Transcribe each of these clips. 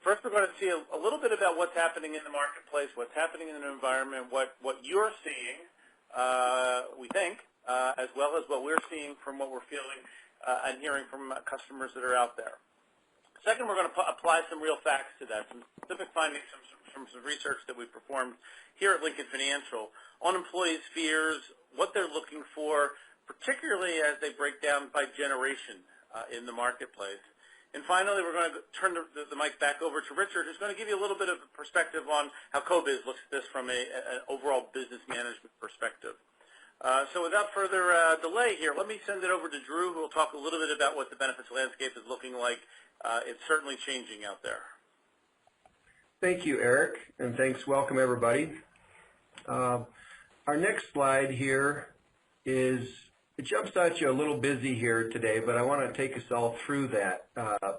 First, we're going to see a little bit about what's happening in the marketplace, what's happening in the environment, what you're seeing, we think, as well as what we're seeing from what we're feeling and hearing from customers that are out there. Second, we're going to apply some real facts to that, some specific findings from some research that we've performed here at Lincoln Financial on employees' fears, what they're looking for, particularly as they break down by generation in the marketplace. And finally, we're going to turn the mic back over to Richard, who's going to give you a little bit of perspective on how CoBiz looks at this from an overall business management perspective. So without further delay here, let me send it over to Drew, who will talk a little bit about what the benefits landscape is looking like. It's certainly changing out there. Thank you, Eric, and thanks. Welcome, everybody. Our next slide here is, it JumpStart's you a little busy here today, but I want to take us all through that.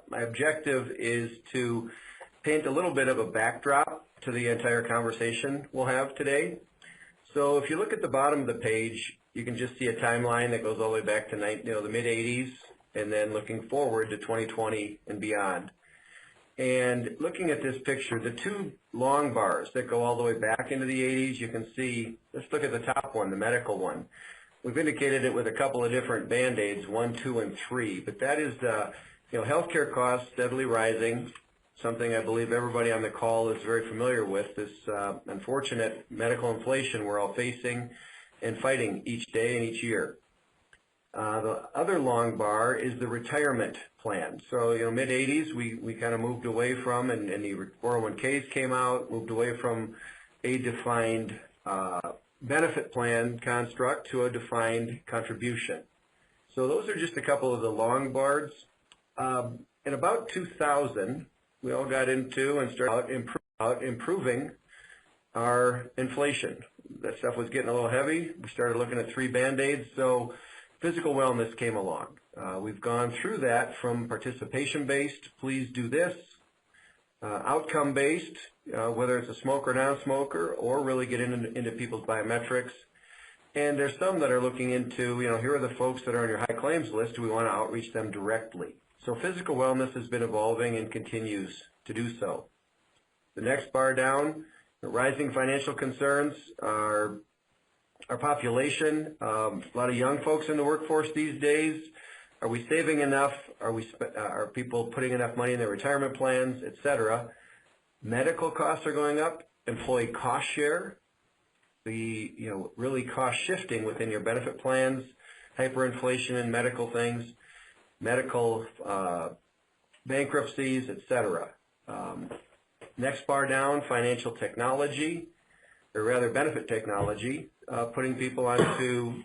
My objective is to paint a little bit of a backdrop to the entire conversation we'll have today. So if you look at the bottom of the page, you can just see a timeline that goes all the way back to the mid-'80s, and then looking forward to 2020 and beyond. And looking at this picture, the two long bars that go all the way back into the 80s, you can see, let's look at the top one, the medical one. We've indicated it with a couple of different Band-Aids, 1, 2, and 3, but that is, healthcare costs steadily rising, something I believe everybody on the call is very familiar with, this unfortunate medical inflation we're all facing and fighting each day and each year. The other long bar is the retirement plan. So, mid-'80s, we kind of moved away from, and the 401ks came out, moved away from a defined benefit plan construct to a defined contribution. So those are just a couple of the long bars. In about 2000, we all got into and started improving our inflation. That stuff was getting a little heavy. We started looking at 3 Band-Aids, so physical wellness came along. We've gone through that from participation-based, please do this, outcome-based, whether it's a smoker or non-smoker, or really get into people's biometrics. And there's some that are looking into, here are the folks that are on your high claims list. Do we want to outreach them directly? So physical wellness has been evolving and continues to do so. The next bar down, rising financial concerns, our population, a lot of young folks in the workforce these days. Are we saving enough? Are people putting enough money in their retirement plans, et cetera? Medical costs are going up. Employee cost share, really cost shifting within your benefit plans, hyperinflation in medical things, medical bankruptcies, et cetera. Next bar down, financial technology, or rather benefit technology, putting people onto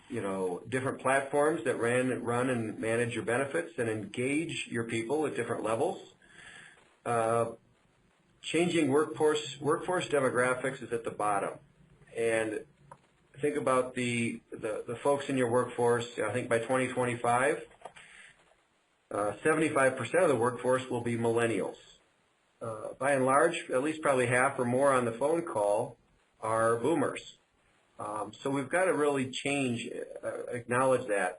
different platforms that run and manage your benefits and engage your people at different levels. Changing workforce demographics is at the bottom, and think about the folks in your workforce. I think by 2025, 75% of the workforce will be millennials. By and large, at least probably half or more on the phone call are boomers. So we've got to really acknowledge that.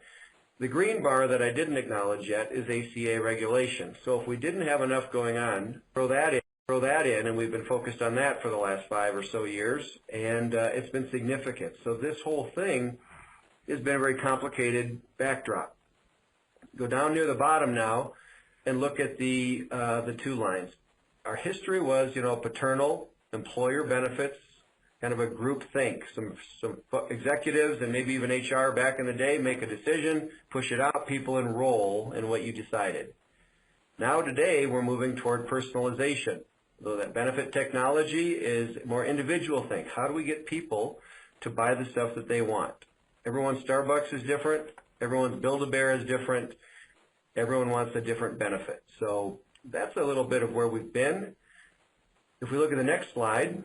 The green bar that I didn't acknowledge yet is ACA regulation. So if we didn't have enough going on, throw that in, and we've been focused on that for the last 5 or so years, and it's been significant. So this whole thing has been a very complicated backdrop. Go down near the bottom now and look at the 2 lines. Our history was, paternal employer benefits, kind of a group think. Some executives and maybe even HR back in the day make a decision, push it out, people enroll in what you decided. Now today we're moving toward personalization. So that benefit technology is more individual think. How do we get people to buy the stuff that they want? Everyone's Starbucks is different. Everyone's Build-A-Bear is different. Everyone wants a different benefit. So that's a little bit of where we've been. If we look at the next slide,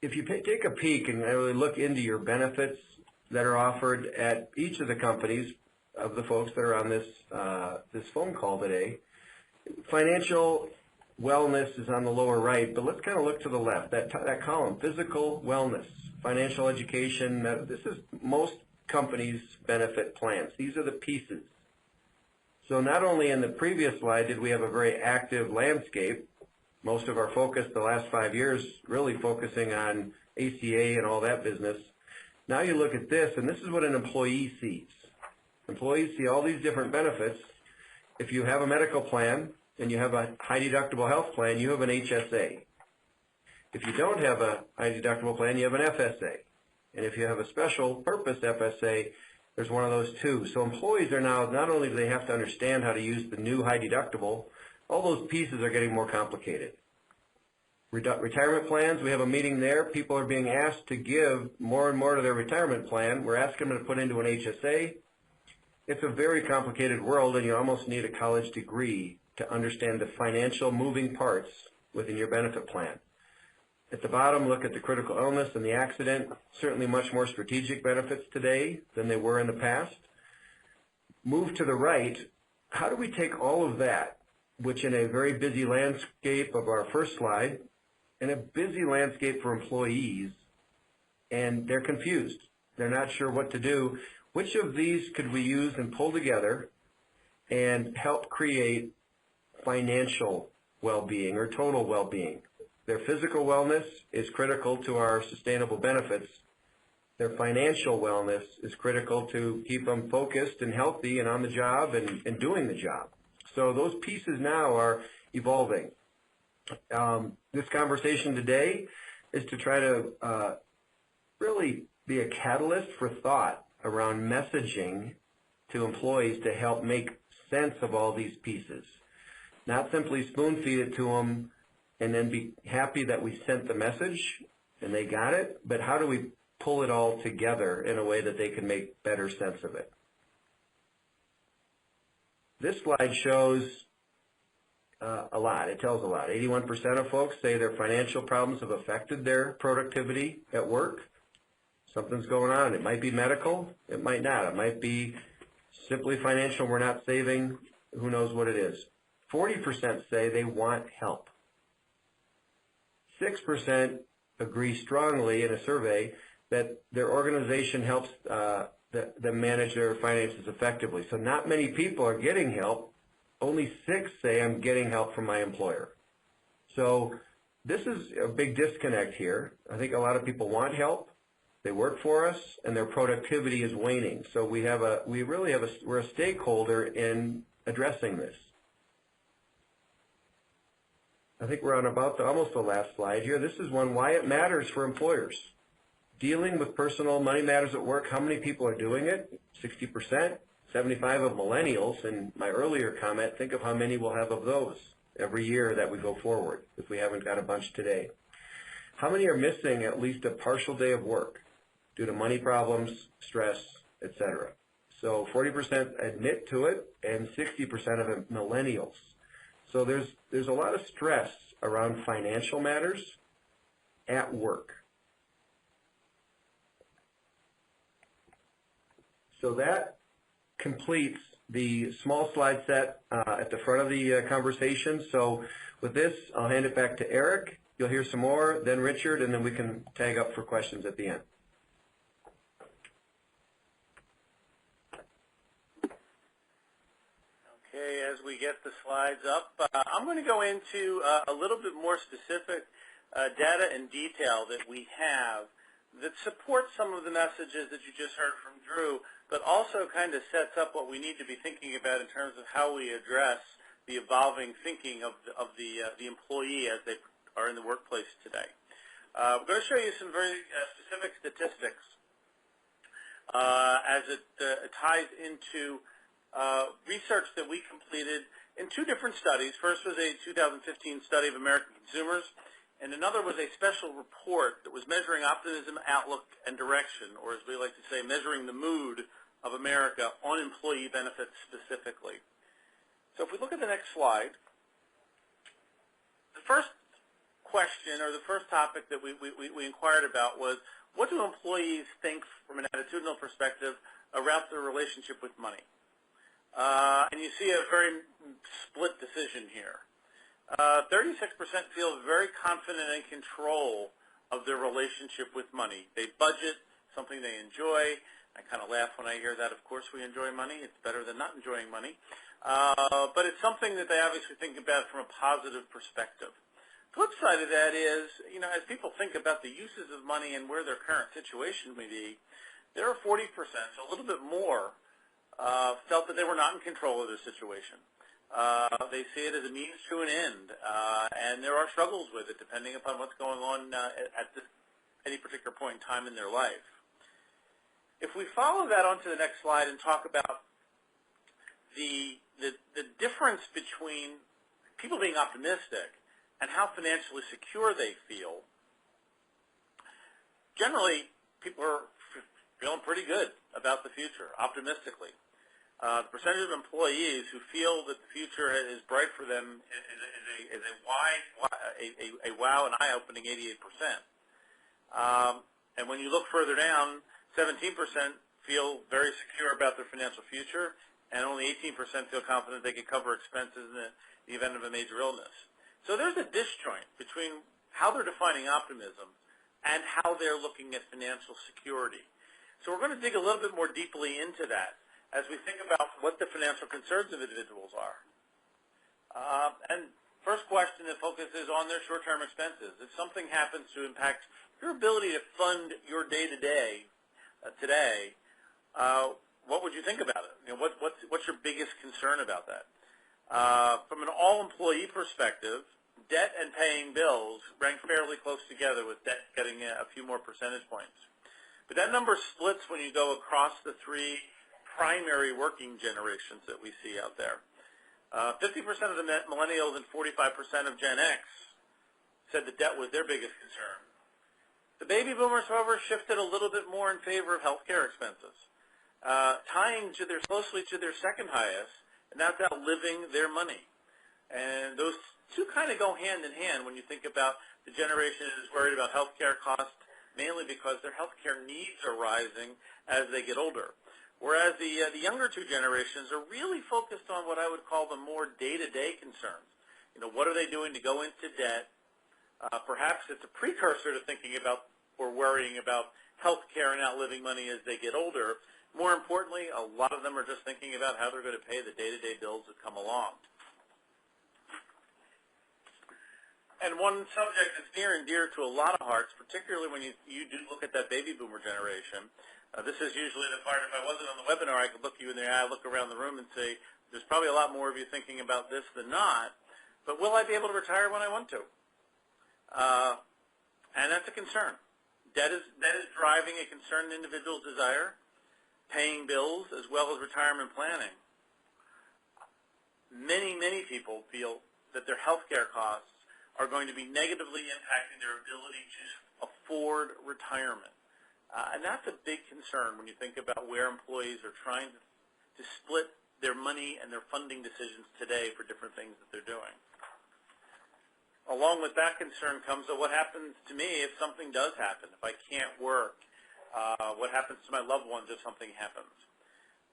if you take a peek and really look into your benefits that are offered at each of the companies of the folks that are on this phone call today, financial wellness is on the lower right, but let's kind of look to the left, that column, physical wellness, financial education. This is most companies' benefit plans. These are the pieces. So not only in the previous slide did we have a very active landscape, most of our focus the last 5 years really focusing on ACA and all that business. Now you look at this, and this is what an employee sees. Employees see all these different benefits. If you have a medical plan and you have a high deductible health plan, you have an HSA. If you don't have a high deductible plan, you have an FSA. And if you have a special purpose FSA, there's one of those too. So employees are now, not only do they have to understand how to use the new high deductible, all those pieces are getting more complicated. Retirement plans, we have a meeting there. People are being asked to give more and more to their retirement plan. We're asking them to put into an HSA. It's a very complicated world, and you almost need a college degree to understand the financial moving parts within your benefit plan. At the bottom, look at the critical illness and the accident. Certainly much more strategic benefits today than they were in the past. Move to the right, how do we take all of that, which in a very busy landscape of our first slide, in a busy landscape for employees, and they're confused. They're not sure what to do. Which of these could we use and pull together and help create financial well-being or total well-being? Their physical wellness is critical to our sustainable benefits. Their financial wellness is critical to keep them focused and healthy and on the job and doing the job. So those pieces now are evolving. This conversation today is to try to really be a catalyst for thought around messaging to employees to help make sense of all these pieces. Not simply spoon feed it to them and then be happy that we sent the message and they got it, but how do we pull it all together in a way that they can make better sense of it? This slide shows a lot. It tells a lot. 81% of folks say their financial problems have affected their productivity at work. Something's going on. It might be medical. It might not. It might be simply financial. We're not saving. Who knows what it is. 40% say they want help. 6% agree strongly in a survey that their organization helps them manage their finances effectively. So not many people are getting help. Only 6 say I'm getting help from my employer. So this is a big disconnect here. I think a lot of people want help. They work for us, and their productivity is waning. So we're a stakeholder in addressing this. I think we're on about almost the last slide here. This is one, why it matters for employers. Dealing with personal money matters at work. How many people are doing it? 60%, 75 of millennials. In my earlier comment, think of how many we'll have of those every year that we go forward if we haven't got a bunch today. How many are missing at least a partial day of work due to money problems, stress, etc.? So 40% admit to it, and 60% of it millennials. So there's a lot of stress around financial matters at work. So that completes the small slide set at the front of the conversation. So with this, I'll hand it back to Eric. You'll hear some more, then Richard, and then we can tag up for questions at the end. Okay, as we get the slides up, I'm going to go into a little bit more specific data and detail that we have that supports some of the messages that you just heard from Drew, but also kind of sets up what we need to be thinking about in terms of how we address the evolving thinking of the employee as they are in the workplace today. We're going to show you some very specific statistics as it ties into research that we completed in 2 different studies. First was a 2015 study of American consumers, and another was a special report that was measuring optimism, outlook, and direction, or as we like to say, measuring the mood of America on employee benefits specifically. So if we look at the next slide, the first question or the first topic that we inquired about was, what do employees think from an attitudinal perspective around their relationship with money? And you see a very split decision here. 36% feel very confident and in control of their relationship with money. They budget, something they enjoy. I kind of laugh when I hear that. Of course we enjoy money. It's better than not enjoying money. But it's something that they obviously think about from a positive perspective. Flip side of that is, as people think about the uses of money and where their current situation may be, there are 40%, so a little bit more, felt that they were not in control of their situation. They see it as a means to an end, and there are struggles with it depending upon what's going on at any particular point in time in their life. If we follow that onto the next slide and talk about the difference between people being optimistic and how financially secure they feel, generally people are feeling pretty good about the future, optimistically. The percentage of employees who feel that the future is bright for them is a wow and eye-opening 88%. And when you look further down, 17% feel very secure about their financial future, and only 18% feel confident they can cover expenses in the event of a major illness. So there's a disjoint between how they're defining optimism and how they're looking at financial security. So we're going to dig a little bit more deeply into that as we think about what the financial concerns of individuals are. And first question that focuses on their short-term expenses. If something happens to impact your ability to fund your day-to-day today, what would you think about it? What's your biggest concern about that? From an all-employee perspective, debt and paying bills rank fairly close together, with debt getting a few more percentage points. But that number splits when you go across the three primary working generations that we see out there. 50% of the millennials and 45% of Gen X said that debt was their biggest concern. The baby boomers, however, shifted a little bit more in favor of healthcare expenses, tying closely to their second highest, and that's outliving their money. And those two kind of go hand in hand when you think about the generation that is worried about healthcare costs, mainly because their healthcare needs are rising as they get older. Whereas the younger two generations are really focused on what I would call the more day-to-day concerns. What are they doing to go into debt? Perhaps it's a precursor to thinking about or worrying about healthcare and outliving money as they get older. More importantly, a lot of them are just thinking about how they're going to pay the day-to-day bills that come along. And one subject that's near and dear to a lot of hearts, particularly when you do look at that baby boomer generation, this is usually the part, if I wasn't on the webinar, I could look you in the eye, look around the room and say, there's probably a lot more of you thinking about this than not, but will I be able to retire when I want to? And that's a concern. Debt is driving a concerned individual's desire, paying bills, as well as retirement planning. Many, many people feel that their health care costs are going to be negatively impacting their ability to afford retirement. And that's a big concern when you think about where employees are trying to split their money and their funding decisions today for different things that they're doing. Along with that concern comes what happens to me if something does happen, if I can't work, what happens to my loved ones if something happens.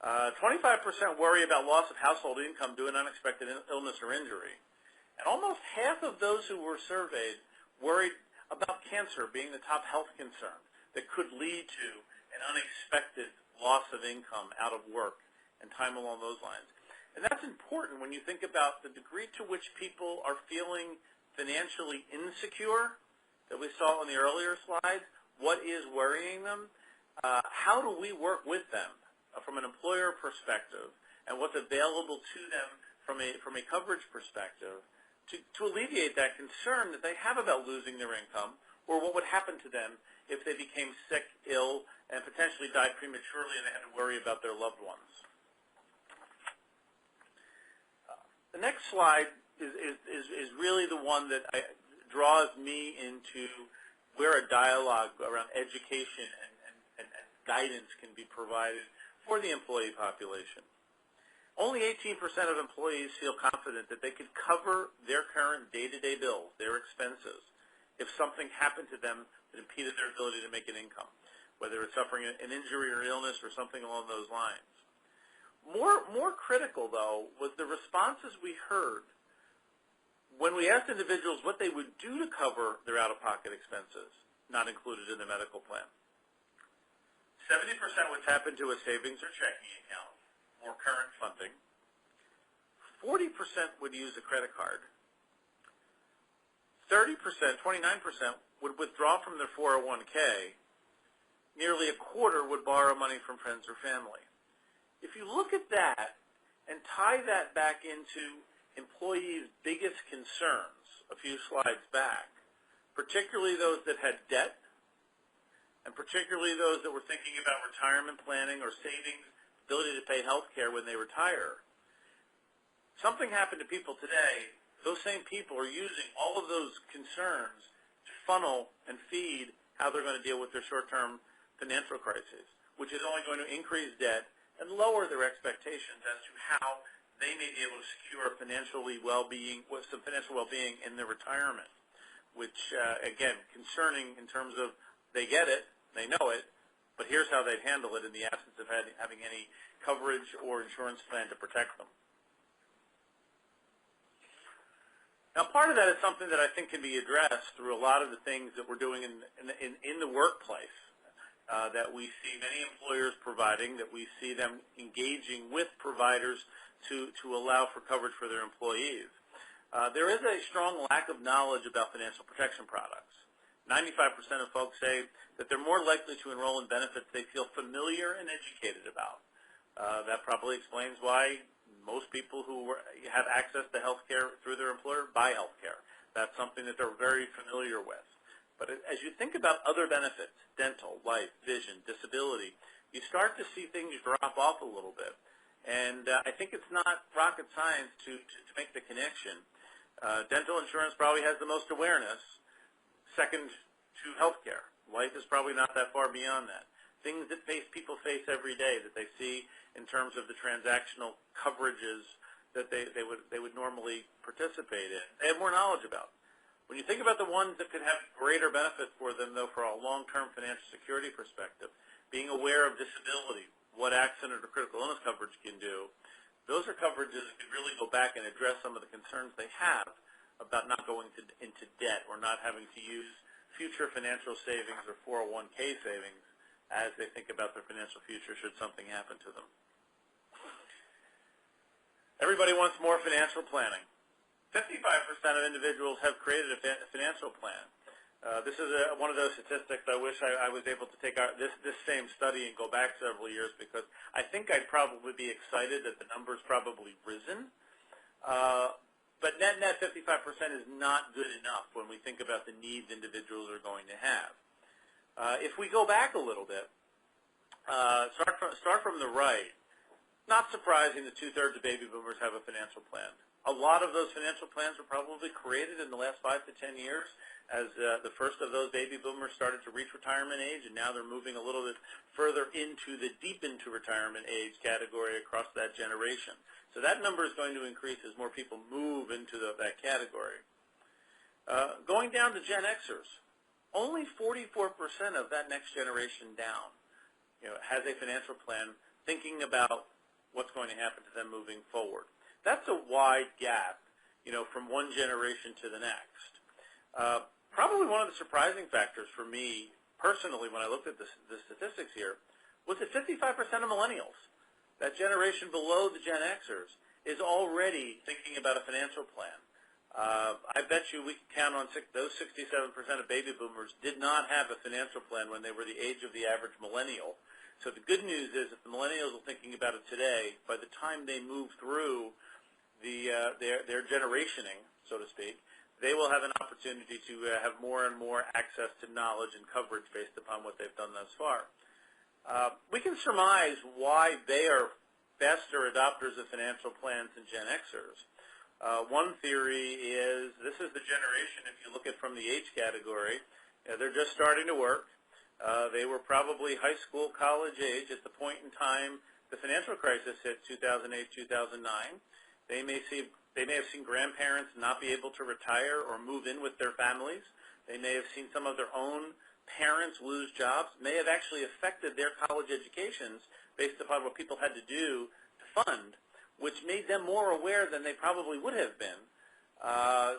25% worry about loss of household income due to an unexpected illness or injury. And almost half of those who were surveyed worried about cancer being the top health concern that could lead to an unexpected loss of income out of work and time along those lines. And that's important when you think about the degree to which people are feeling financially insecure that we saw on the earlier slides. What is worrying them? How do we work with them from an employer perspective, and what's available to them from a coverage perspective to alleviate that concern that they have about losing their income, or what would happen to them if they became sick, ill, and potentially died prematurely and they had to worry about their loved ones. The next slide is really the one that draws me into where a dialogue around education and guidance can be provided for the employee population. Only 18% of employees feel confident that they could cover their current day-to-day bills, their expenses, if something happened to them that impeded their ability to make an income, whether it's suffering an injury or illness or something along those lines. More critical, though, was the responses we heard when we asked individuals what they would do to cover their out-of-pocket expenses not included in their medical plan. 70% would tap into a savings or checking account, or current funding. 40% would use a credit card. 30%, 29% would withdraw from their 401k. Nearly a quarter would borrow money from friends or family. If you look at that and tie that back into employees' biggest concerns a few slides back, particularly those that had debt, and particularly those that were thinking about retirement planning or savings, ability to pay health care when they retire, something happened to people today. Those same people are using all of those concerns to funnel and feed how they're going to deal with their short-term financial crisis, which is only going to increase debt and lower their expectations as to how they may be able to secure financially well-being, with some financial well-being in their retirement, which, again, concerning in terms of they get it, they know it, but here's how they'd handle it in the absence of having any coverage or insurance plan to protect them. Now, part of that is something that I think can be addressed through a lot of the things that we're doing in the workplace, that we see many employers providing, that we see them engaging with providers to allow for coverage for their employees. There is a strong lack of knowledge about financial protection products. 95% of folks say that they're more likely to enroll in benefits they feel familiar and educated about. That probably explains why most people who have access to health care through their employer buy health care. That's something that they're very familiar with. But as you think about other benefits, dental, life, vision, disability, you start to see things drop off a little bit. And I think it's not rocket science to make the connection. Dental insurance probably has the most awareness, second to health care. Life is probably not that far beyond that. Things that people face every day that they see in terms of the transactional coverages that they would normally participate in, they have more knowledge about. When you think about the ones that could have greater benefit for them, though, for a long-term financial security perspective, being aware of disability, what accident or critical illness coverage can do, those are coverages that could really go back and address some of the concerns they have about not going into debt or not having to use future financial savings or 401k savings as they think about their financial future should something happen to them. Everybody wants more financial planning. 55% of individuals have created a financial plan. This is one of those statistics I wish I was able to take this same study and go back several years, because I think I'd probably be excited that the number's probably risen. But net 55% is not good enough when we think about the needs individuals are going to have. If we go back a little bit, start from the right, not surprising that 2/3 of baby boomers have a financial plan. A lot of those financial plans were probably created in the last 5 to 10 years as the first of those baby boomers started to reach retirement age, and now they're moving a little bit further into the deep into retirement age category across that generation. So that number is going to increase as more people move into that category. Going down to Gen Xers, only 44% of that next generation down has a financial plan thinking about what's going to happen to them moving forward. That's a wide gap, from one generation to the next. Probably one of the surprising factors for me personally when I looked at the statistics here was that 55% of millennials, that generation below the Gen Xers, is already thinking about a financial plan. I bet you we can count on those 67% of baby boomers did not have a financial plan when they were the age of the average millennial. So the good news is if the millennials are thinking about it today, by the time they move through their generationing, so to speak, they will have an opportunity to have more and more access to knowledge and coverage based upon what they've done thus far. We can surmise why they are faster adopters of financial plans than Gen Xers. One theory is this is the generation, if you look at from the age category, they're just starting to work. They were probably high school, college age at the point in time the financial crisis hit 2008, 2009. They may have seen grandparents not be able to retire or move in with their families. They may have seen some of their own parents lose jobs, may have actually affected their college educations based upon what people had to do to fund, which made them more aware than they probably would have been.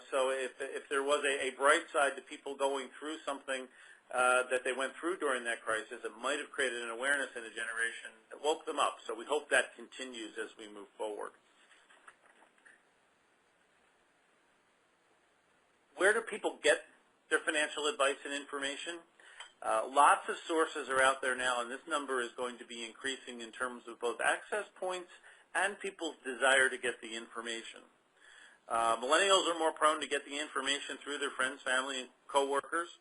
So if there was a bright side to people going through something that they went through during that crisis, it might have created an awareness in a generation that woke them up. So we hope that continues as we move forward. where do people get their financial advice and information? Lots of sources are out there now, and this number is going to be increasing in terms of both access points and people's desire to get the information. Millennials are more prone to get the information through their friends, family, and coworkers.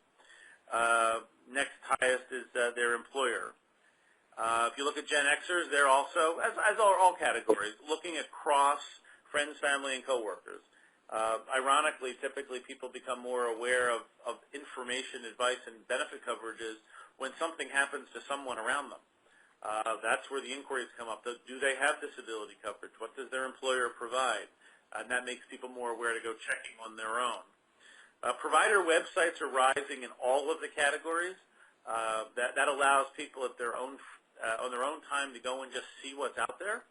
Next highest is their employer. If you look at Gen Xers, they're also, as are all categories, looking across friends, family, and coworkers. Ironically, typically people become more aware of information, advice, and benefit coverages when something happens to someone around them. That's where the inquiries come up. Do they have disability coverage? What does their employer provide? And that makes people more aware to go checking on their own. Provider websites are rising in all of the categories. That allows people at their own on their own time to go and just see what's out there.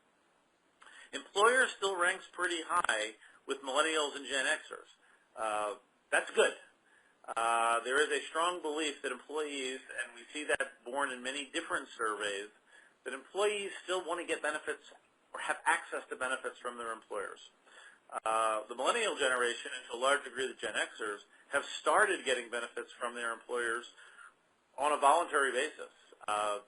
Employer still ranks pretty high with millennials and Gen Xers. That's good. There is a strong belief that employees, and we see that born in many different surveys, that employees still want to get benefits or have access to benefits from their employers. The millennial generation, and to a large degree the Gen Xers, have started getting benefits from their employers on a voluntary basis.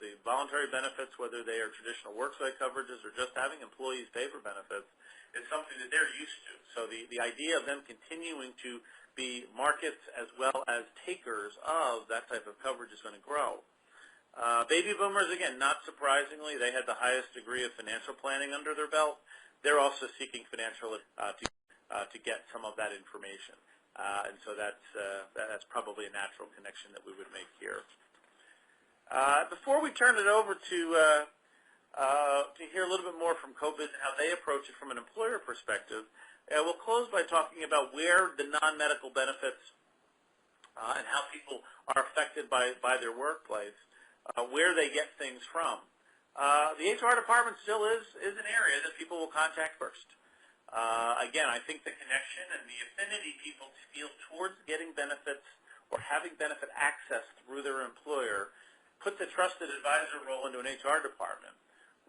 The voluntary benefits, whether they are traditional worksite coverages or just having employees pay for benefits, is something that they're used to. So the idea of them continuing to be markets as well as takers of that type of coverage is going to grow. Baby boomers, again, not surprisingly, they had the highest degree of financial planning under their belt. They're also seeking financial to get some of that information. And so that's probably a natural connection that we would make here. Before we turn it over to hear a little bit more from CoBiz and how they approach it from an employer perspective, we'll close by talking about where the non-medical benefits and how people are affected by their workplace, where they get things from. The HR department still is an area that people will contact first. Again, I think the connection and the affinity people feel towards getting benefits or having benefit access through their employer puts a trusted advisor role into an HR department.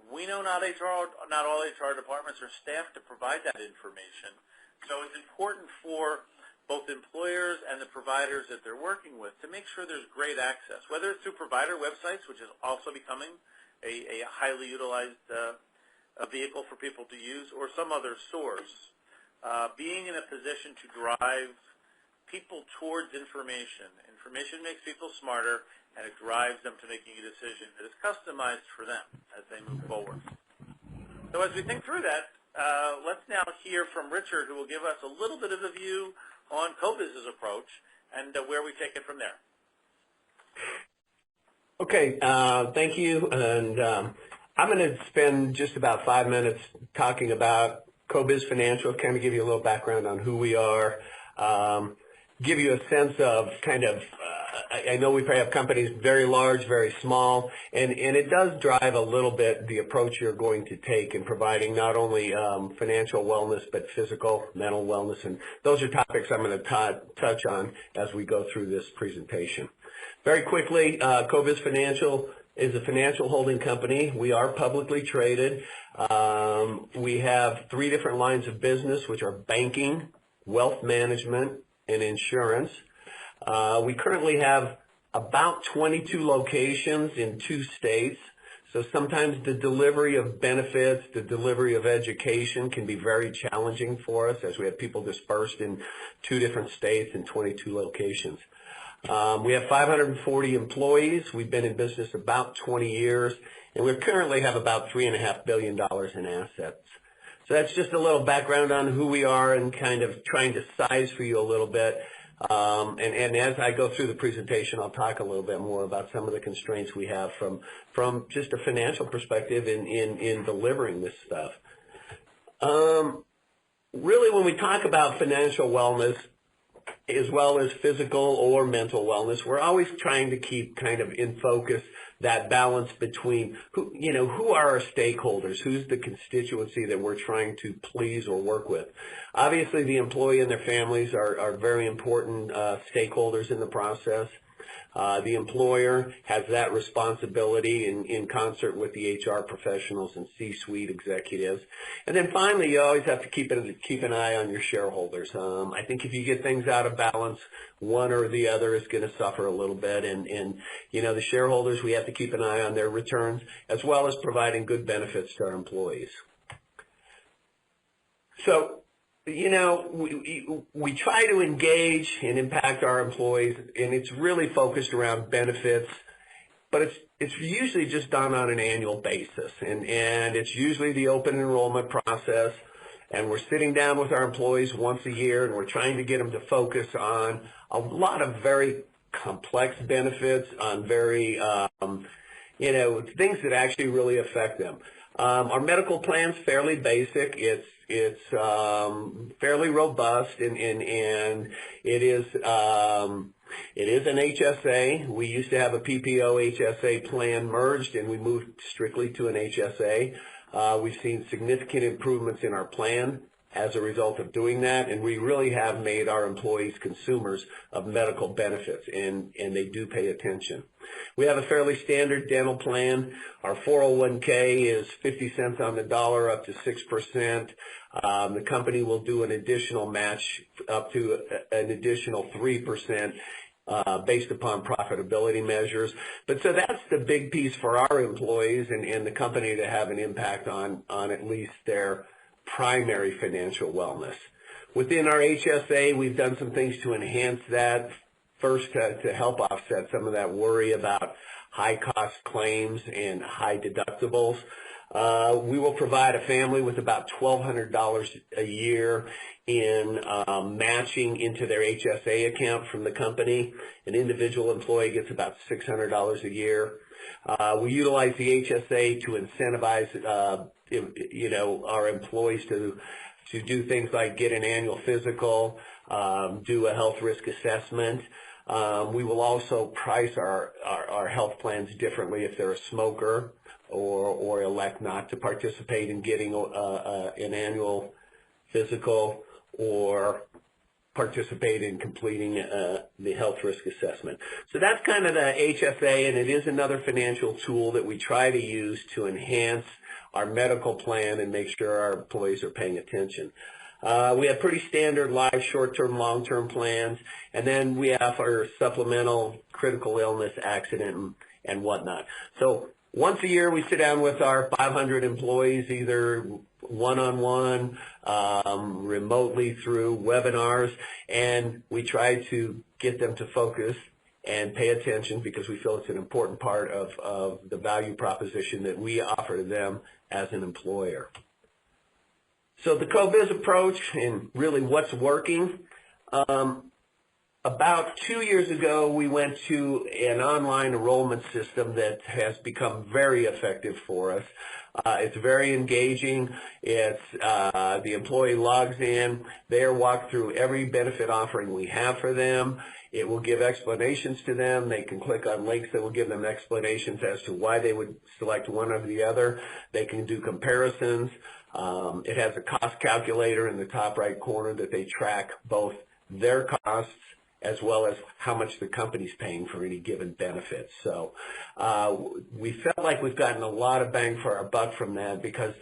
We know not all HR departments are staffed to provide that information, so it's important for both employers and the providers that they're working with to make sure there's great access, whether it's through provider websites, which is also becoming a highly utilized a vehicle for people to use, or some other source. Being in a position to drive people towards information. Information makes people smarter, and it drives them to making a decision that is customized for them as they move forward. So as we think through that, let's now hear from Richard, who will give us a little bit of a view on CoBiz's approach and where we take it from there. Okay, thank you. And I'm going to spend just about 5 minutes talking about CoBiz Financial, kind of give you a little background on who we are, give you a sense of kind of, I know we probably have companies very large, very small, and it does drive a little bit the approach you're going to take in providing not only financial wellness, but physical, mental wellness, and those are topics I'm going to touch on as we go through this presentation. Very quickly, CoBiz Financial is a financial holding company. We are publicly traded. We have 3 different lines of business, which are banking, wealth management, and insurance. We currently have about 22 locations in 2 states. So sometimes the delivery of benefits, the delivery of education can be very challenging for us as we have people dispersed in 2 different states and 22 locations. We have 540 employees. We've been in business about 20 years, and we currently have about $3.5 billion in assets. So that's just a little background on who we are and kind of trying to size for you a little bit. And as I go through the presentation, I'll talk a little bit more about some of the constraints we have from just a financial perspective in delivering this stuff. Really, when we talk about financial wellness, as well as physical or mental wellness, we're always trying to keep kind of in focus that balance between who are our stakeholders, who's the constituency that we're trying to please or work with. Obviously, the employee and their families are very important stakeholders in the process. The employer has that responsibility in concert with the HR professionals and C-suite executives. And then finally, you always have to keep an eye on your shareholders. I think if you get things out of balance, one or the other is going to suffer a little bit. And you know, the shareholders, we have to keep an eye on their returns as well as providing good benefits to our employees. So, you know, we try to engage and impact our employees, and it's really focused around benefits, but it's usually just done on an annual basis, and it's usually the open enrollment process, and we're sitting down with our employees once a year, and we're trying to get them to focus on a lot of very complex benefits, on very, you know, things that actually really affect them. Our medical plan's fairly basic. It's fairly robust, and it is an HSA. We used to have a PPO HSA plan merged, and we moved strictly to an HSA. We've seen significant improvements in our plan as a result of doing that, and we really have made our employees consumers of medical benefits, and they do pay attention. We have a fairly standard dental plan. Our 401k is 50 cents on the dollar up to 6%. The company will do an additional match up to an additional 3%. Based upon profitability measures. But so that's the big piece for our employees and the company to have an impact on at least their primary financial wellness. Within our HSA, we've done some things to enhance that. First, to help offset some of that worry about high-cost claims and high deductibles. We will provide a family with about $1,200 a year in matching into their HSA account from the company. An individual employee gets about $600 a year. We utilize the HSA to incentivize, you know, our employees to do things like get an annual physical, do a health risk assessment. We will also price our health plans differently if they're a smoker or elect not to participate in getting an annual physical or participate in completing the health risk assessment. So that's kind of the HSA, and it is another financial tool that we try to use to enhance our medical plan and make sure our employees are paying attention. We have pretty standard life, short-term, long-term plans, and then we have our supplemental critical illness, accident, and whatnot. So once a year, we sit down with our 500 employees, either one-on-one, remotely through webinars, and we try to get them to focus and pay attention because we feel it's an important part of the value proposition that we offer to them as an employer. So the CoBiz approach and really what's working. About 2 years ago, we went to an online enrollment system that has become very effective for us. It's very engaging. It's the employee logs in. They are walked through every benefit offering we have for them. It will give explanations to them. They can click on links that will give them explanations as to why they would select one over the other. They can do comparisons. It has a cost calculator in the top right corner that they track both their costs as well as how much the company's paying for any given benefit. So we felt like we've gotten a lot of bang for our buck from that because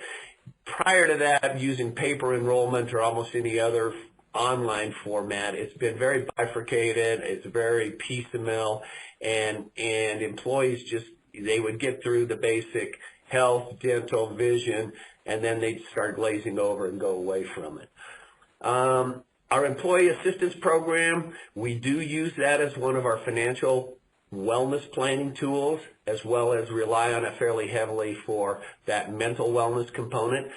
prior to that, using paper enrollment or almost any other online format, it's been very bifurcated, it's very piecemeal, and employees just, they would get through the basic health, dental, vision, and then they'd start glazing over and go away from it. Our employee assistance program, we do use that as one of our financial wellness planning tools, as well as rely on it fairly heavily for that mental wellness component.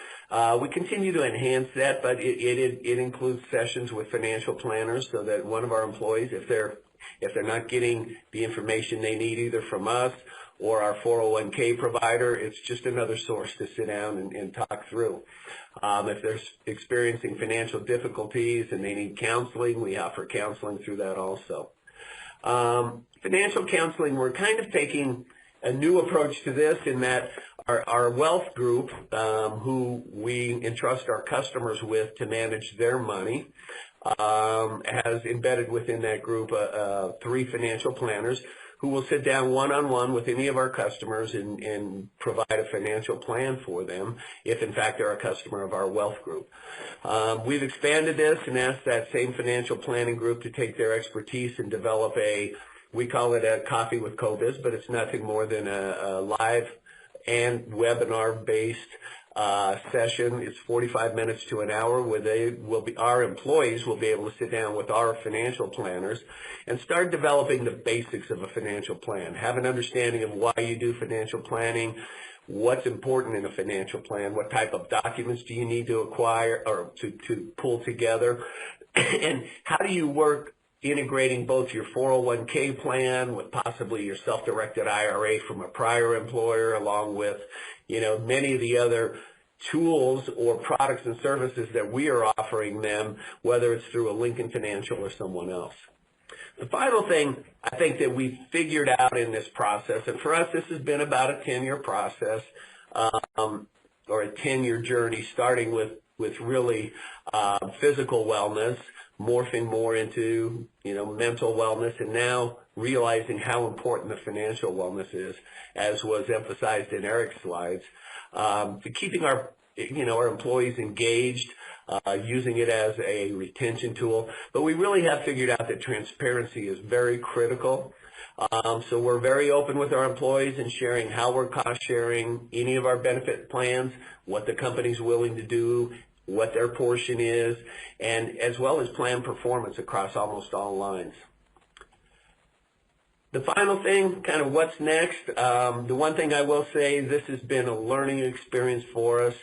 We continue to enhance that, but it includes sessions with financial planners so that one of our employees, if they're not getting the information they need either from us or our 401k provider, it's just another source to sit down and talk through. If they're experiencing financial difficulties and they need counseling, we offer counseling through that also. Financial counseling, we're kind of taking a new approach to this in that our wealth group, who we entrust our customers with to manage their money, has embedded within that group 3 financial planners who will sit down one-on-one with any of our customers and provide a financial plan for them if, in fact, they're a customer of our wealth group. We've expanded this and asked that same financial planning group to take their expertise and develop we call it a coffee with CoBiz, but it's nothing more than a live and webinar-based session. It's 45 minutes to an hour where our employees will be able to sit down with our financial planners and start developing the basics of a financial plan, have an understanding of why you do financial planning, what's important in a financial plan, what type of documents do you need to acquire or to pull together, and how do you work integrating both your 401k plan with possibly your self-directed IRA from a prior employer, along with, many of the other tools or products and services that we are offering them, whether it's through a Lincoln Financial or someone else. The final thing I think that we figured out in this process, and for us this has been about a 10-year process, or a 10-year journey, starting with really physical wellness, morphing more into mental wellness, and now realizing how important the financial wellness is, as was emphasized in Eric's slides, to keeping our employees engaged, using it as a retention tool. But we really have figured out that transparency is very critical. So we're very open with our employees in sharing how we're cost sharing any of our benefit plans, what the company's willing to do, what their portion is, and as well as plan performance across almost all lines. The final thing, kind of what's next, the one thing I will say, this has been a learning experience for us.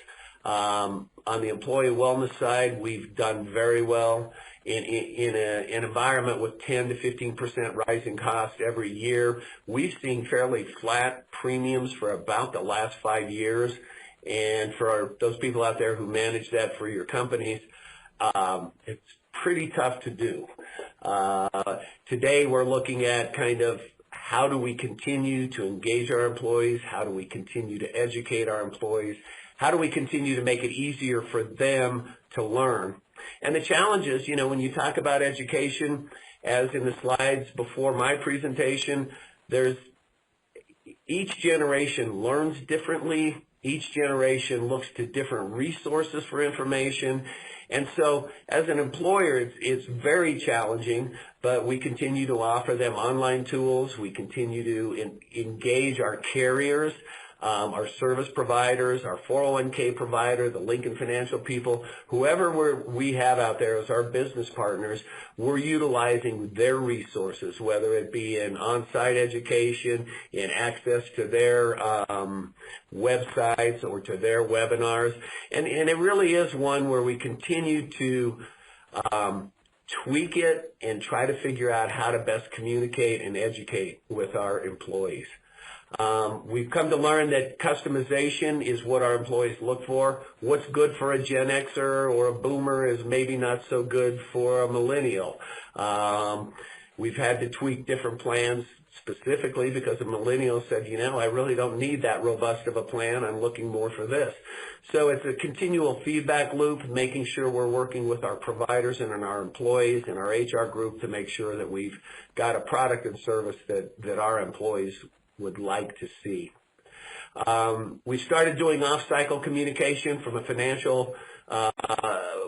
On the employee wellness side, we've done very well. In an environment with 10 to 15% rising costs every year, we've seen fairly flat premiums for about the last 5 years. And for those people out there who manage that for your companies, it's pretty tough to do. Today we're looking at kind of how do we continue to engage our employees, how do we continue to educate our employees, how do we continue to make it easier for them to learn. And the challenge is, when you talk about education, as in the slides before my presentation, each generation learns differently. Each generation looks to different resources for information. And so as an employer, it's very challenging, but we continue to offer them online tools. We continue to engage our carriers, our service providers, our 401k provider, the Lincoln Financial people, whoever we have out there as our business partners, we're utilizing their resources, whether it be in on-site education, in access to their websites or to their webinars. And it really is one where we continue to tweak it and try to figure out how to best communicate and educate with our employees. We've come to learn that customization is what our employees look for. What's good for a Gen Xer or a Boomer is maybe not so good for a Millennial. We've had to tweak different plans specifically because a Millennial said, I really don't need that robust of a plan. I'm looking more for this. So it's a continual feedback loop, making sure we're working with our providers and our employees and our HR group to make sure that we've got a product and service that our employees would like to see. We started doing Offcycle Communication from a financial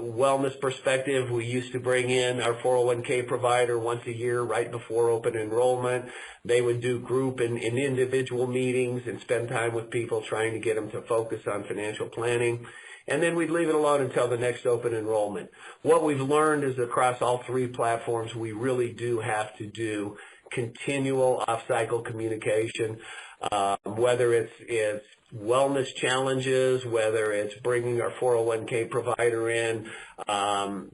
wellness perspective. We used to bring in our 401k provider once a year right before open enrollment. They would do group and individual meetings and spend time with people trying to get them to focus on financial planning. And then we'd leave it alone until the next open enrollment. What we've learned is across all 3 platforms, we really do have to do continual off-cycle communication, whether it's wellness challenges, whether it's bringing our 401k provider in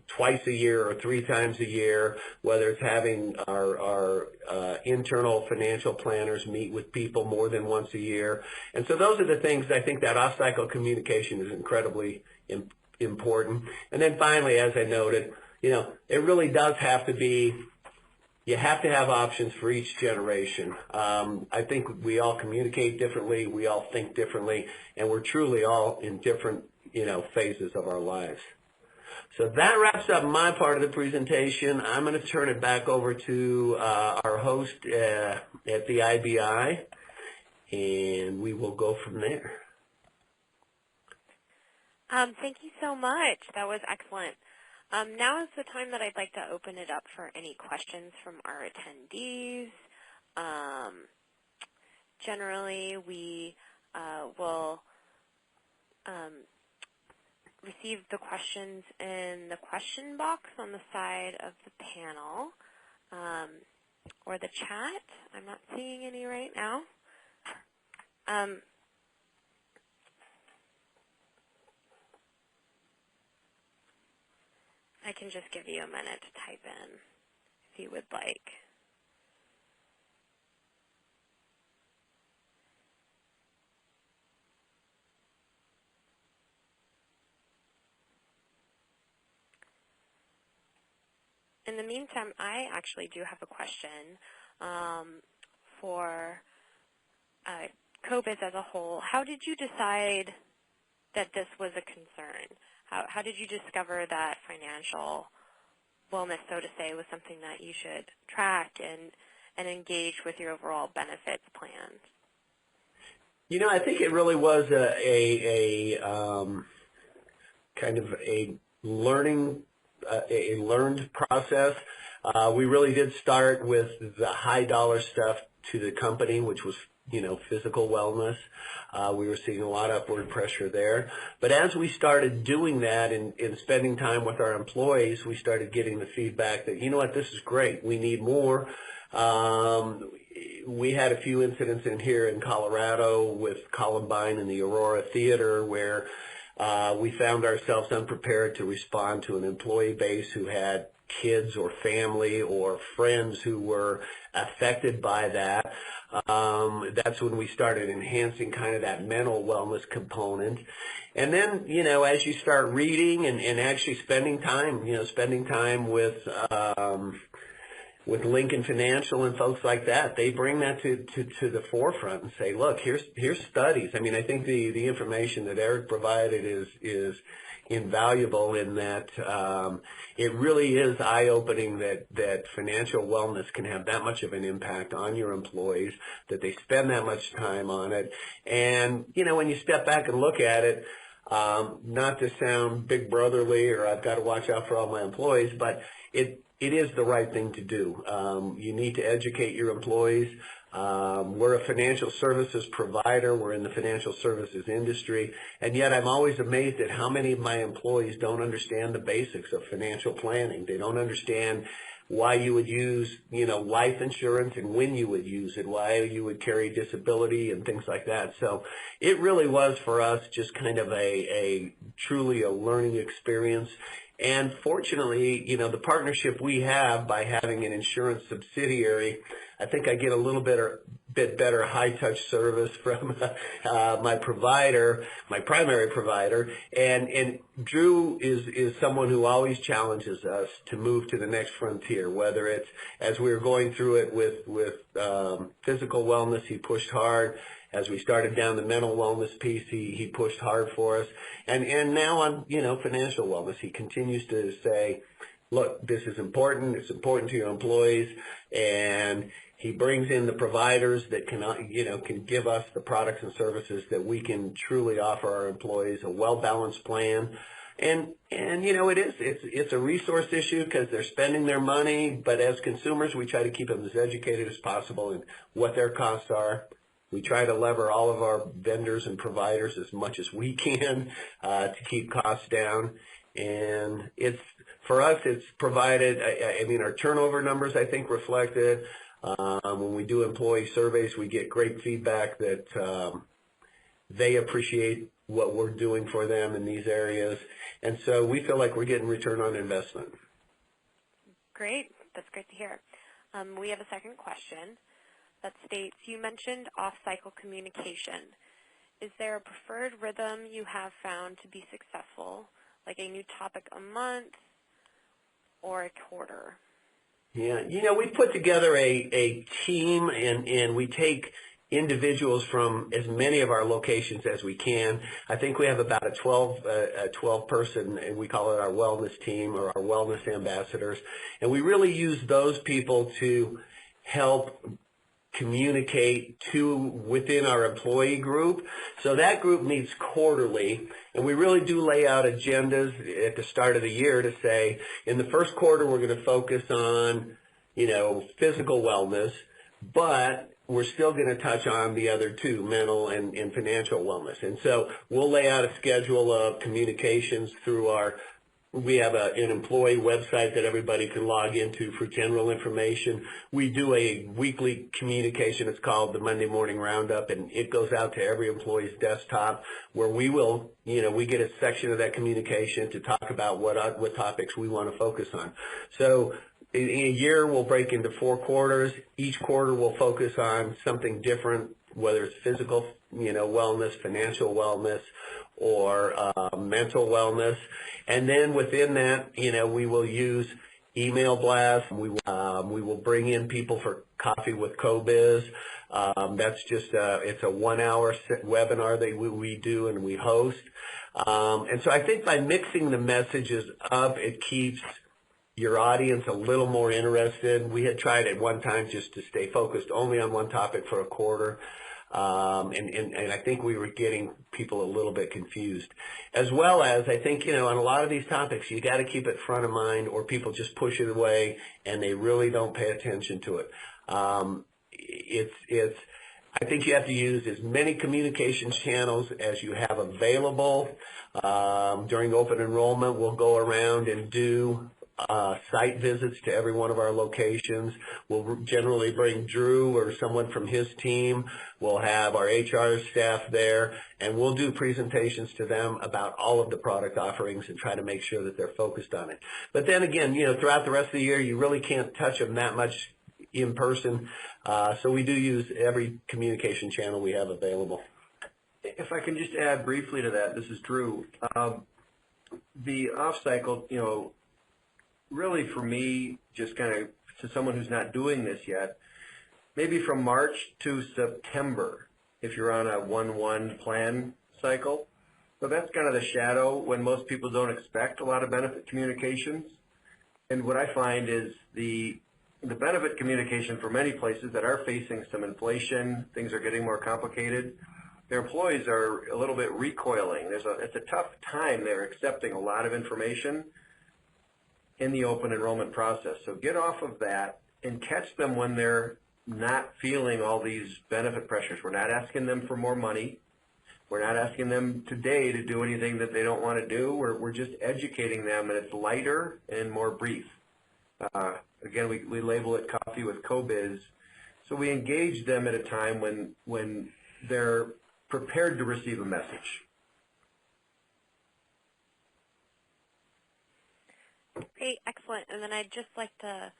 twice a year or 3 times a year, whether it's having our internal financial planners meet with people more than once a year. And so those are the things I think that off-cycle communication is incredibly important. And then finally, as I noted, it really does have to be, you have to have options for each generation. I think we all communicate differently, we all think differently, and we're truly all in different, phases of our lives. So that wraps up my part of the presentation. I'm going to turn it back over to our host at the IBI, and we will go from there. Thank you so much. That was excellent. Now is the time that I'd like to open it up for any questions from our attendees. Generally, we will receive the questions in the question box on the side of the panel or the chat. I'm not seeing any right now. I can just give you a minute to type in if you would like. In the meantime, I actually do have a question for CoBiz as a whole. How did you decide that this was a concern? How did you discover that financial wellness, so to say, was something that you should track and engage with your overall benefits plan? You know, I think it really was a kind of a learned process. We really did start with the high dollar stuff to the company, which was, you know, physical wellness. We were seeing a lot of upward pressure there. But as we started doing that and spending time with our employees, we started getting the feedback that, you know what, this is great. We need more. We had a few incidents in here in Colorado with Columbine and the Aurora Theater where we found ourselves unprepared to respond to an employee base who had kids or family or friends who were affected by that. That's when we started enhancing kind of that mental wellness component. And then, you know, as you start reading and actually spending time with Lincoln Financial and folks like that, they bring that to the forefront and say, look, here's studies. I mean, I think the information that Eric provided is invaluable in that it really is eye-opening that financial wellness can have that much of an impact on your employees, that they spend that much time on it. And, you know, when you step back and look at it, not to sound big brotherly or I've got to watch out for all my employees, but it is the right thing to do. You need to educate your employees. We're a financial services provider. We're in the financial services industry. And yet I'm always amazed at how many of my employees don't understand the basics of financial planning. They don't understand why you would use, you know, life insurance and when you would use it, why you would carry disability and things like that. So it really was for us just kind of a truly a learning experience. And fortunately, you know, the partnership we have by having an insurance subsidiary, I think I get a little bit better high-touch service from my provider, my primary provider. And Drew is someone who always challenges us to move to the next frontier, whether it's as we were going through it with physical wellness, he pushed hard. As we started down the mental wellness piece, he pushed hard for us. And now on, you know, financial wellness, he continues to say, look, this is important. It's important to your employees. And he brings in the providers that can give us the products and services that we can truly offer our employees, a well-balanced plan. And you know, it's a resource issue because they're spending their money. But as consumers, we try to keep them as educated as possible in what their costs are. We try to lever all of our vendors and providers as much as we can to keep costs down. And for us, it's provided, I mean, our turnover numbers, I think, reflect it. When we do employee surveys, we get great feedback that they appreciate what we're doing for them in these areas. And so we feel like we're getting return on investment. Great. That's great to hear. We have a second question that states, you mentioned off-cycle communication. Is there a preferred rhythm you have found to be successful, like a new topic a month or a quarter? Yeah, you know, we put together a team and we take individuals from as many of our locations as we can. I think we have about a 12 person, and we call it our wellness team or our wellness ambassadors. And we really use those people to help communicate to within our employee group. So that group meets quarterly, and we really do lay out agendas at the start of the year to say, in the first quarter, we're going to focus on, physical wellness, but we're still going to touch on the other two, mental and financial wellness. And so we'll lay out a schedule of communications through we have an employee website that everybody can log into for general information. We do a weekly communication. It's called the Monday Morning Roundup, and it goes out to every employee's desktop where we will, we get a section of that communication to talk about what topics we want to focus on. So in a year, we'll break into 4 quarters. Each quarter will focus on something different, whether it's physical, wellness, financial wellness, or mental wellness. And then within that, we will use email blasts. We will bring in people for coffee with CoBiz. That's just it's a 1-hour webinar that we do and we host. And so I think by mixing the messages up, it keeps your audience a little more interested. We had tried at one time just to stay focused only on one topic for a quarter. And I think we were getting people a little bit confused. As well as, I think, on a lot of these topics, you got to keep it front of mind or people just push it away and they really don't pay attention to it. I think you have to use as many communications channels as you have available. During open enrollment, we'll go around and do site visits to every one of our locations. We'll generally bring Drew or someone from his team. We'll have our HR staff there, and we'll do presentations to them about all of the product offerings and try to make sure that they're focused on it. But then again, throughout the rest of the year, you really can't touch them that much in person. So we do use every communication channel we have available. If I can just add briefly to that, this is Drew. The off-cycle, really for me, just kind of to someone who's not doing this yet, maybe from March to September, if you're on a 1-1 plan cycle. So that's kind of the shadow when most people don't expect a lot of benefit communications. And what I find is the benefit communication for many places that are facing some inflation, things are getting more complicated, their employees are a little bit recoiling. It's a tough time. They're accepting a lot of information in the open enrollment process. So get off of that and catch them when they're not feeling all these benefit pressures. We're not asking them for more money. We're not asking them today to do anything that they don't want to do. We're just educating them, and it's lighter and more brief. Again, we label it Coffee with CoBiz. So we engage them at a time when they're prepared to receive a message. Great, excellent. And then I'd just like to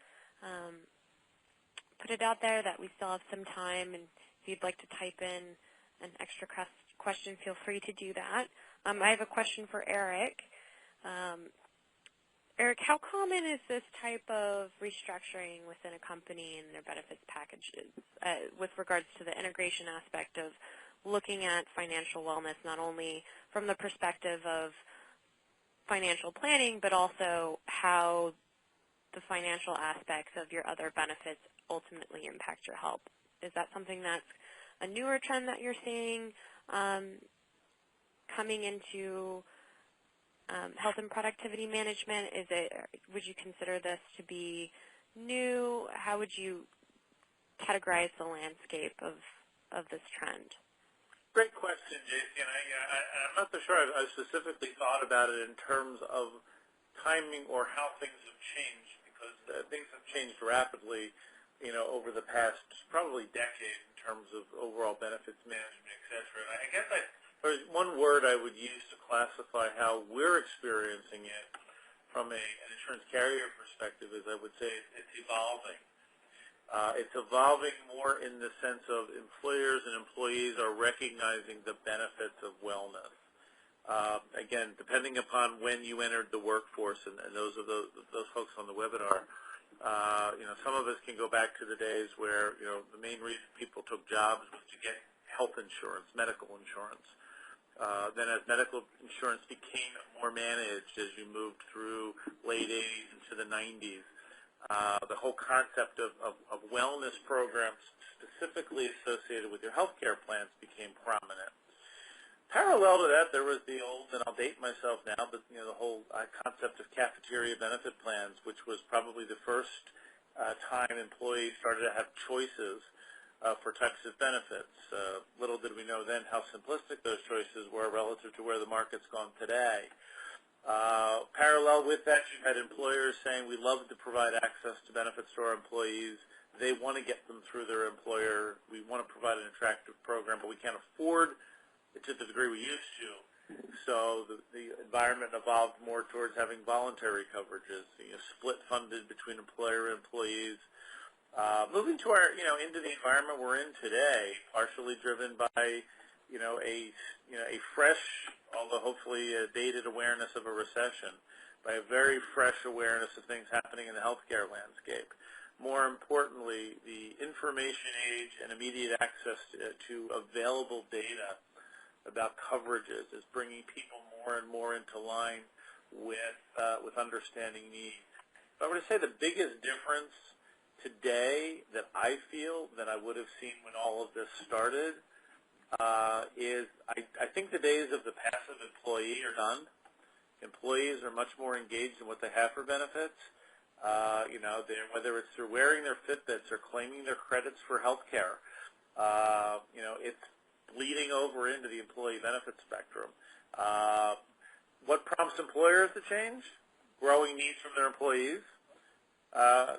put it out there that we still have some time, and if you'd like to type in an extra question, feel free to do that. I have a question for Eric. Eric, how common is this type of restructuring within a company and their benefits packages with regards to the integration aspect of looking at financial wellness, not only from the perspective of financial planning, but also how the financial aspects of your other benefits ultimately impact your health? Is that something that's a newer trend that you're seeing coming into health and productivity management? Would you consider this to be new? How would you categorize the landscape of this trend? Great question, JC. And I'm not so sure I've specifically thought about it in terms of timing or how things have changed, because things have changed rapidly, over the past probably decade in terms of overall benefits management, et cetera. And I guess there's one word I would use to classify how we're experiencing it from an insurance carrier perspective is I would say it's evolving. It's evolving more in the sense of employers and employees are recognizing the benefits of wellness. Again, depending upon when you entered the workforce, and those folks on the webinar, Some of us can go back to the days where, the main reason people took jobs was to get health insurance, medical insurance. Then as medical insurance became more managed as you moved through late 80s into the 90s, the whole concept of wellness programs specifically associated with your health care plans became prominent. Parallel to that, there was the old, and I'll date myself now, but the whole concept of cafeteria benefit plans, which was probably the first time employees started to have choices for types of benefits. Little did we know then how simplistic those choices were relative to where the market's gone today. Parallel with that, you had employers saying we love to provide access to benefits to our employees. They want to get them through their employer. We want to provide an attractive program, but we can't afford it to the degree we used to. So the environment evolved more towards having voluntary coverages, split funded between employer and employees. Moving to our, into the environment we're in today, partially driven by, a fresh, although hopefully a dated awareness of a recession, by a very fresh awareness of things happening in the healthcare landscape. More importantly, the information age and immediate access to available data about coverages is bringing people more and more into line with understanding needs. If I were to say the biggest difference today that I feel than I would have seen when all of this started is I think the days of the passive employee are done. Employees are much more engaged in what they have for benefits. Whether it's through wearing their Fitbits or claiming their credits for health care, it's bleeding over into the employee benefit spectrum. What prompts employers to change? Growing needs from their employees.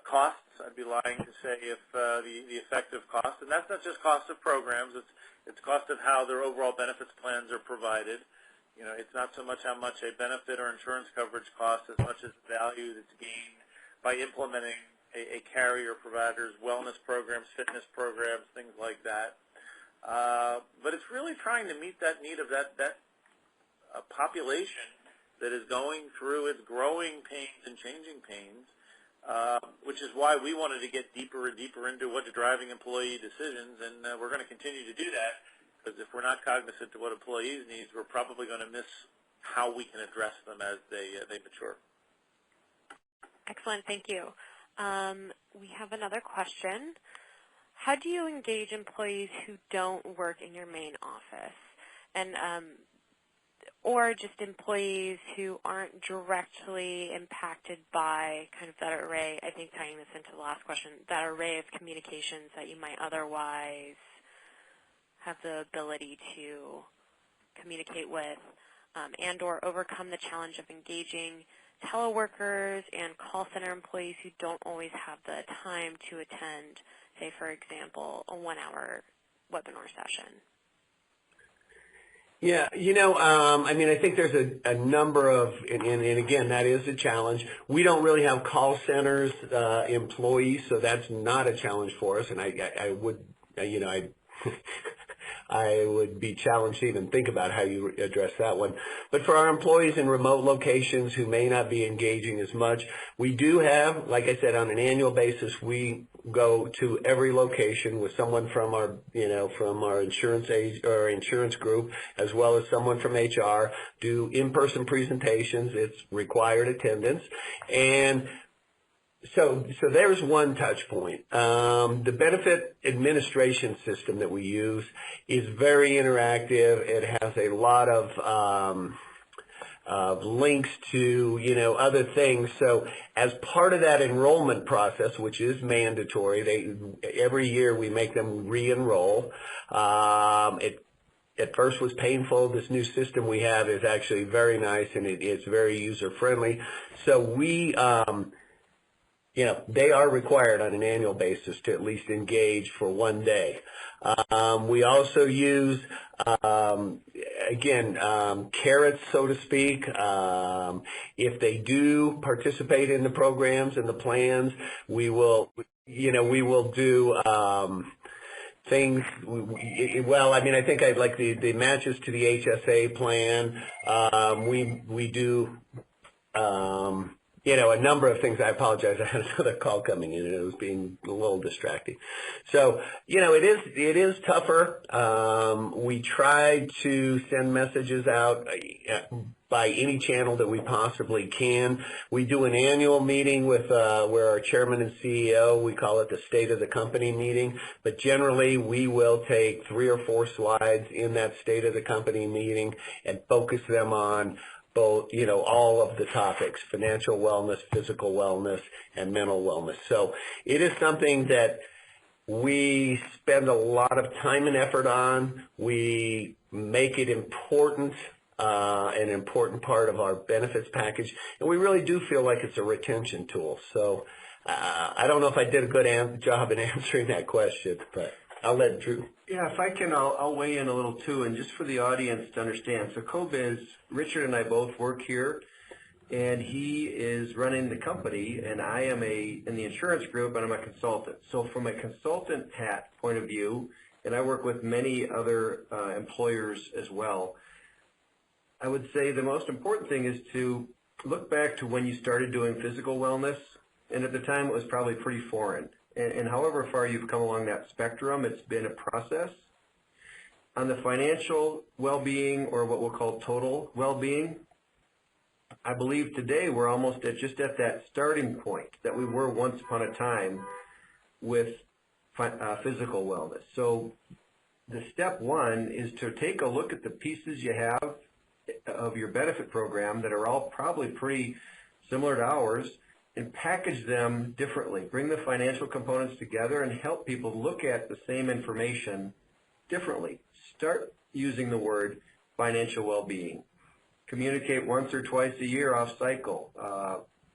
Costs, I'd be lying to say if the effective cost, and that's not just cost of programs, it's cost of how their overall benefits plans are provided. It's not so much how much a benefit or insurance coverage costs as much as the value that's gained by implementing a carrier provider's wellness programs, fitness programs, things like that. But it's really trying to meet that need of that population that is going through its growing pains and changing pains, which is why we wanted to get deeper and deeper into what's driving employee decisions, and we're going to continue to do that, because if we're not cognizant of what employees need, we're probably going to miss how we can address them as they mature. Excellent, thank you. We have another question. How do you engage employees who don't work in your main office, and or just employees who aren't directly impacted by kind of that array, I think tying this into the last question, that array of communications that you might otherwise have the ability to communicate with, and or overcome the challenge of engaging teleworkers and call center employees who don't always have the time to attend, say, for example, a 1-hour webinar session? Yeah, I think there's a number of, and again, that is a challenge. We don't really have call centers employees, so that's not a challenge for us, and I would be challenged to even think about how you address that one. But for our employees in remote locations who may not be engaging as much, we do have, like I said, on an annual basis, we go to every location with someone from our, from our insurance group, as well as someone from HR, do in-person presentations. It's required attendance. And so there's one touch point. The benefit administration system that we use is very interactive. It has a lot of links to, other things. So as part of that enrollment process, which is mandatory, every year we make them re-enroll. At first was painful. This new system we have is actually very nice, and it's very user-friendly. So we they are required on an annual basis to at least engage for one day. We also use, carrots, so to speak. If they do participate in the programs and the plans, we will do things. I think I'd like the matches to the HSA plan. We do a number of things. I apologize. I had another call coming in, and it was being a little distracting. So, it is tougher. We try to send messages out by any channel that we possibly can. We do an annual meeting with where our chairman and CEO, we call it the State of the Company meeting, but generally we will take 3 or 4 slides in that State of the Company meeting and focus them on both, all of the topics: financial wellness, physical wellness, and mental wellness. So it is something that we spend a lot of time and effort on. We make it important, an important part of our benefits package, and we really do feel like it's a retention tool. So I don't know if I did a good job in answering that question, but I'll let Drew. Yeah, if I can, I'll weigh in a little too, and just for the audience to understand. So CoBiz, Richard and I both work here, and he is running the company, and I am in the insurance group, and I'm a consultant. So from a consultant hat point of view, and I work with many other employers as well, I would say the most important thing is to look back to when you started doing physical wellness, and at the time it was probably pretty foreign. And however far you've come along that spectrum, it's been a process. On the financial well-being, or what we'll call total well-being, I believe today we're almost at that starting point that we were once upon a time with physical wellness. So the step one is to take a look at the pieces you have of your benefit program that are all probably pretty similar to ours, and package them differently. Bring the financial components together and help people look at the same information differently. Start using the word financial well-being. Communicate once or twice a year off cycle.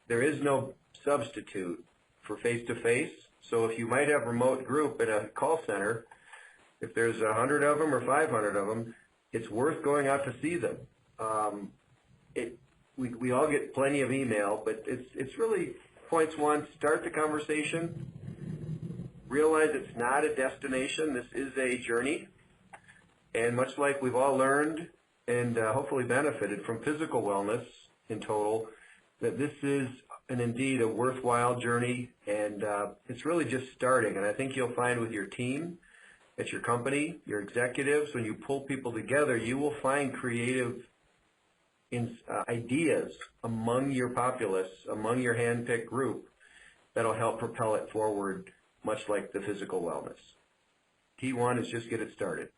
There is no substitute for face-to-face. So if you might have remote group in a call center, if there's 100 of them or 500 of them, it's worth going out to see them. We all get plenty of email, but it's really points one: start the conversation. Realize it's not a destination. This is a journey. And much like we've all learned and hopefully benefited from physical wellness in total, that this is indeed a worthwhile journey, and it's really just starting. And I think you'll find with your team, at your company, your executives, when you pull people together, you will find creative ideas among your populace, among your hand-picked group, that'll help propel it forward, much like the physical wellness. Key one is just get it started.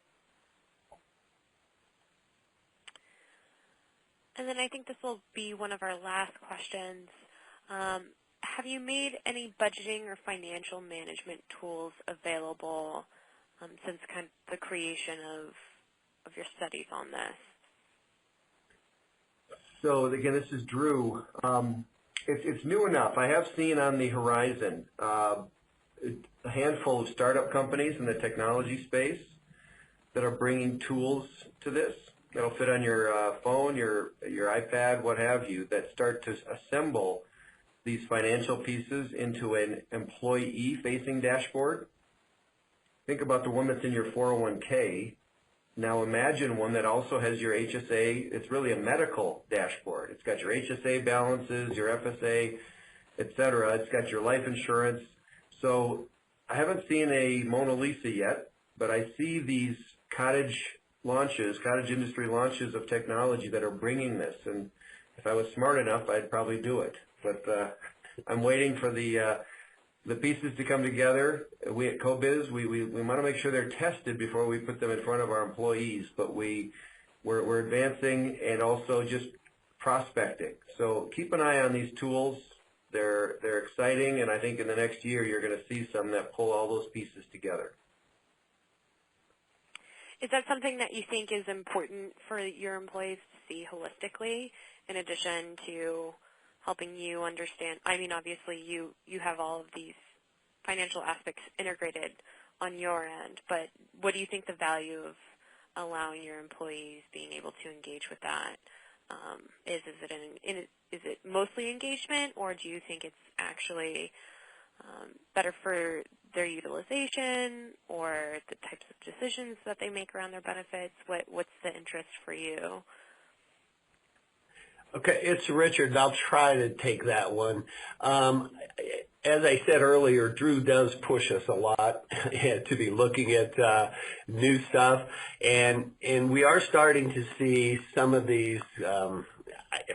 And then I think this will be one of our last questions. Have you made any budgeting or financial management tools available since kind of the creation of your studies on this? So again, this is Drew. It's new enough. I have seen on the horizon a handful of startup companies in the technology space that are bringing tools to this that'll fit on your phone, your iPad, what have you, that start to assemble these financial pieces into an employee-facing dashboard. Think about the one that's in your 401k. Now imagine one that also has your HSA. It's really a medical dashboard. It's got your HSA balances, your FSA, et cetera. It's got your life insurance. So I haven't seen a Mona Lisa yet, but I see these cottage industry launches of technology that are bringing this. And if I was smart enough, I'd probably do it. But I'm waiting for the pieces to come together. We at CoBiz, we want to make sure they're tested before we put them in front of our employees, but we're advancing and also just prospecting. So keep an eye on these tools. They're exciting, and I think in the next year you're going to see some that pull all those pieces together. Is that something that you think is important for your employees to see holistically, in addition to helping you understand? I mean, obviously you have all of these financial aspects integrated on your end, but what do you think the value of allowing your employees being able to engage with that is? Is it mostly engagement, or do you think it's actually better for their utilization or the types of decisions that they make around their benefits? What's the interest for you? Okay, it's Richard. I'll try to take that one. As I said earlier, Drew does push us a lot to be looking at new stuff, and we are starting to see some of these,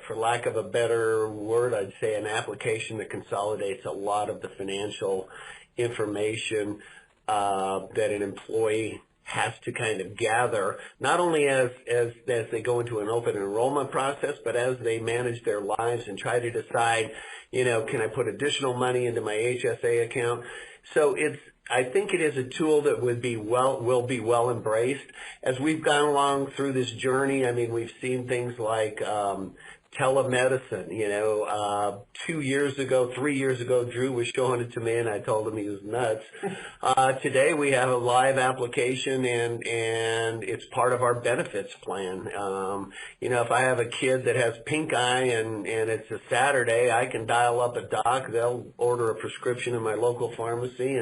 for lack of a better word, I'd say an application that consolidates a lot of the financial information that an employee has to kind of gather, not only as they go into an open enrollment process, but as they manage their lives and try to decide, can I put additional money into my HSA account? So I think it is a tool that will be well embraced. As we've gone along through this journey, I mean, we've seen things like telemedicine. 3 years ago, Drew was showing it to me, and I told him he was nuts. Today, we have a live application, and it's part of our benefits plan. If I have a kid that has pink eye and it's a Saturday, I can dial up a doc. They'll order a prescription in my local pharmacy,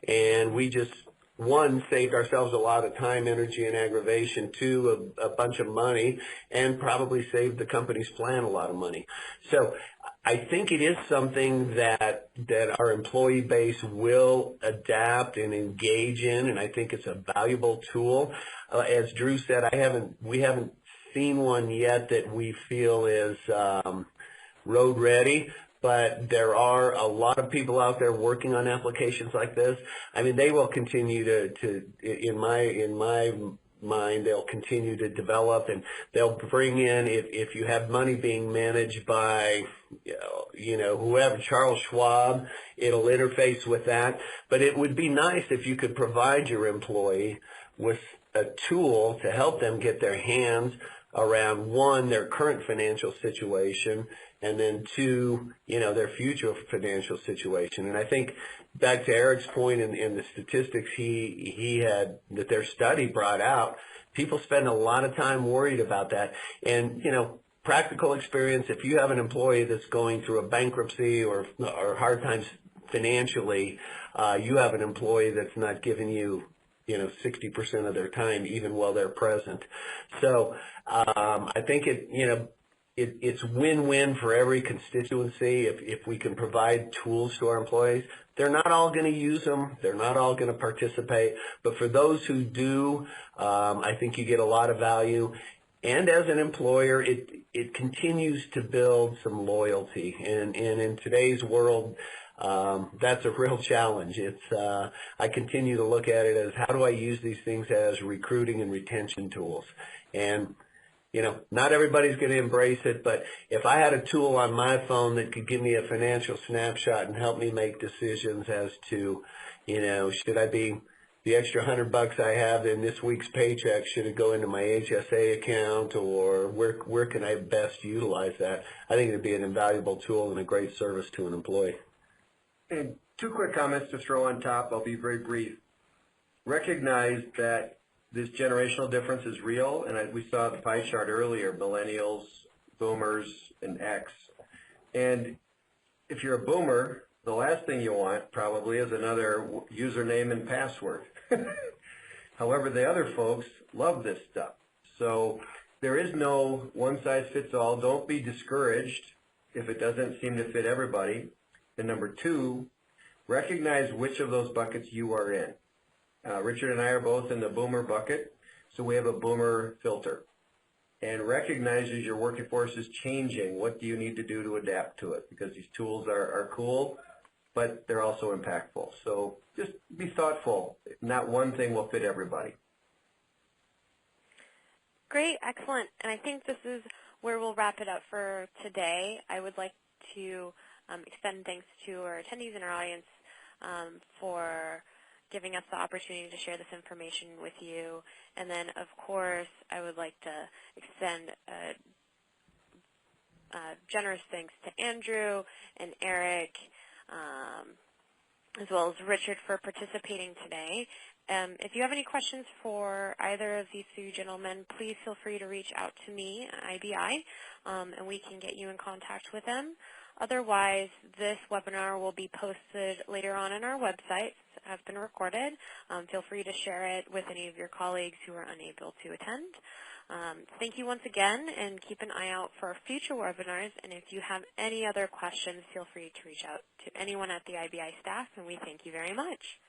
and we just, one, saved ourselves a lot of time, energy, and aggravation. Two, a bunch of money, and probably saved the company's plan a lot of money. So I think it is something that our employee base will adapt and engage in, and I think it's a valuable tool. As Drew said, we haven't seen one yet that we feel is road ready. But there are a lot of people out there working on applications like this. I mean, they will continue to in my mind, they'll continue to develop, and they'll bring in, if you have money being managed by, whoever, Charles Schwab, it'll interface with that. But it would be nice if you could provide your employee with a tool to help them get their hands around, one, their current financial situation, and then two, their future financial situation. And I think back to Eric's point in the statistics he had, that their study brought out, people spend a lot of time worried about that. And, practical experience, if you have an employee that's going through a bankruptcy or hard times financially, you have an employee that's not giving you 60% of their time, even while they're present. So I think it's win-win for every constituency if we can provide tools to our employees. They're not all going to use them. They're not all going to participate. But for those who do, I think you get a lot of value. And as an employer, it continues to build some loyalty. And in today's world, that's a real challenge. I continue to look at it as, how do I use these things as recruiting and retention tools? And not everybody's going to embrace it, but if I had a tool on my phone that could give me a financial snapshot and help me make decisions as to, should I be, the extra $100 I have in this week's paycheck, should it go into my HSA account, or where can I best utilize that? I think it'd be an invaluable tool and a great service to an employee. And two quick comments to throw on top. I'll be very brief. Recognize that this generational difference is real, and we saw the pie chart earlier, millennials, boomers, and X. And if you're a boomer, the last thing you want probably is another username and password. However, the other folks love this stuff. So there is no one-size-fits-all. Don't be discouraged if it doesn't seem to fit everybody. And number two, recognize which of those buckets you are in. Richard and I are both in the boomer bucket, so we have a boomer filter. And recognize as your workforce is changing, what do you need to do to adapt to it? Because these tools are cool, but they're also impactful. So just be thoughtful. Not one thing will fit everybody. Great, excellent. And I think this is where we'll wrap it up for today. I would like to extend thanks to our attendees and our audience for giving us the opportunity to share this information with you. And then, of course, I would like to extend generous thanks to Andrew and Eric, as well as Richard, for participating today. If you have any questions for either of these two gentlemen, please feel free to reach out to me at IBI, and we can get you in contact with them. Otherwise, this webinar will be posted later on our website. It has been recorded. Feel free to share it with any of your colleagues who are unable to attend. Thank you once again, and keep an eye out for our future webinars. And if you have any other questions, feel free to reach out to anyone at the IBI staff, and we thank you very much.